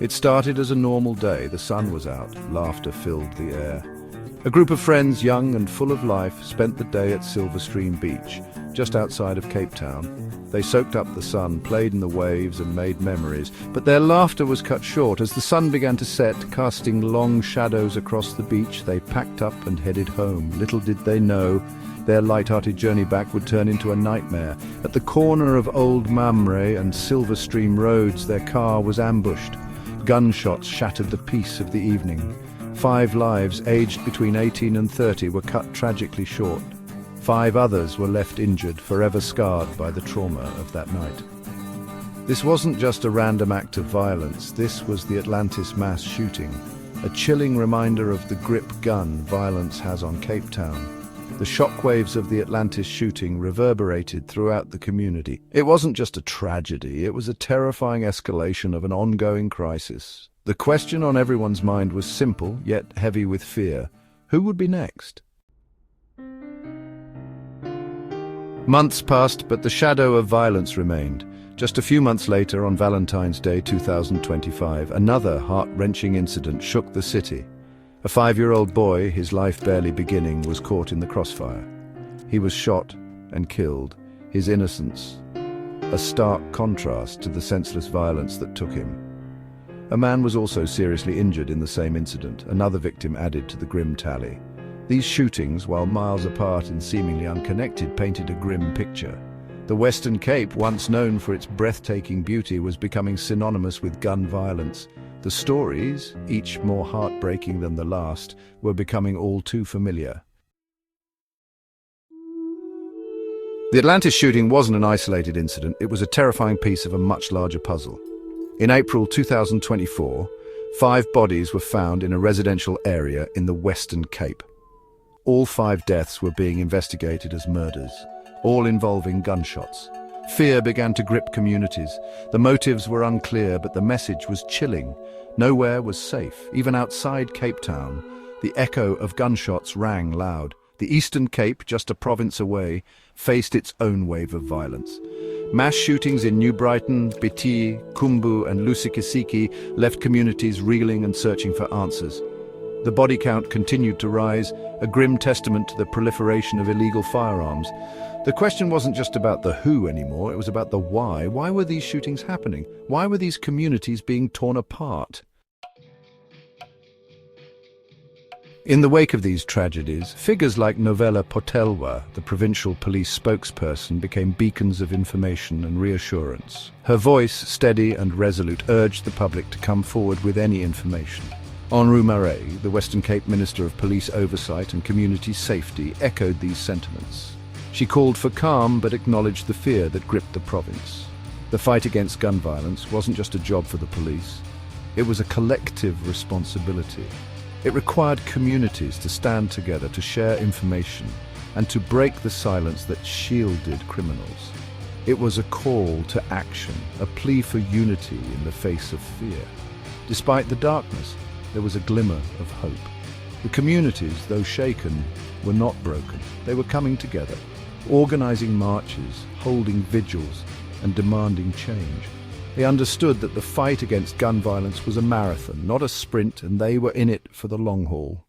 It started as a normal day. The sun was out, laughter filled the air. A group of friends, young and full of life, spent the day at Silver Stream Beach, just outside of Cape Town. They soaked up the sun, played in the waves and made memories, but their laughter was cut short. As the sun began to set, casting long shadows across the beach, they packed up and headed home. Little did they know, their light-hearted journey back would turn into a nightmare. At the corner of Old Mamre and Silver Stream roads, their car was ambushed. Gunshots shattered the peace of the evening. 5 lives, aged between 18 and 30, were cut tragically short. 5 others were left injured, forever scarred by the trauma of that night. This wasn't just a random act of violence. This was the Atlantis mass shooting, a chilling reminder of the grip gun violence has on Cape Town. The shockwaves of the Atlantis shooting reverberated throughout the community. It wasn't just a tragedy, it was a terrifying escalation of an ongoing crisis. The question on everyone's mind was simple, yet heavy with fear. Who would be next? Months passed, but the shadow of violence remained. Just a few months later, on Valentine's Day 2025, another heart-wrenching incident shook the city. A 5-year-old boy, his life barely beginning, was caught in the crossfire. He was shot and killed, his innocence a stark contrast to the senseless violence that took him. A man was also seriously injured in the same incident, another victim added to the grim tally. These shootings, while miles apart and seemingly unconnected, painted a grim picture. The Western Cape, once known for its breathtaking beauty, was becoming synonymous with gun violence. The stories, each more heartbreaking than the last, were becoming all too familiar. The Atlantis shooting wasn't an isolated incident, it was a terrifying piece of a much larger puzzle. In April 2024, 5 bodies were found in a residential area in the Western Cape. All 5 deaths were being investigated as murders, all involving gunshots. Fear began to grip communities. The motives were unclear, but the message was chilling. Nowhere was safe. Even outside Cape Town, the echo of gunshots rang loud. The Eastern Cape, just a province away, faced its own wave of violence. Mass shootings in New Brighton, Biti, Kumbu and Lusikisiki left communities reeling and searching for answers. The body count continued to rise, a grim testament to the proliferation of illegal firearms. The question wasn't just about the who anymore, it was about the why. Why were these shootings happening? Why were these communities being torn apart? In the wake of these tragedies, figures like Novella Potelwa, the provincial police spokesperson, became beacons of information and reassurance. Her voice, steady and resolute, urged the public to come forward with any information. Henri Marais, the Western Cape Minister of Police Oversight and Community Safety, echoed these sentiments. She called for calm but acknowledged the fear that gripped the province. The fight against gun violence wasn't just a job for the police. It was a collective responsibility. It required communities to stand together, to share information, and to break the silence that shielded criminals. It was a call to action, a plea for unity in the face of fear. Despite the darkness, there was a glimmer of hope. The communities, though shaken, were not broken. They were coming together, organizing marches, holding vigils, and demanding change. They understood that the fight against gun violence was a marathon, not a sprint, and they were in it for the long haul.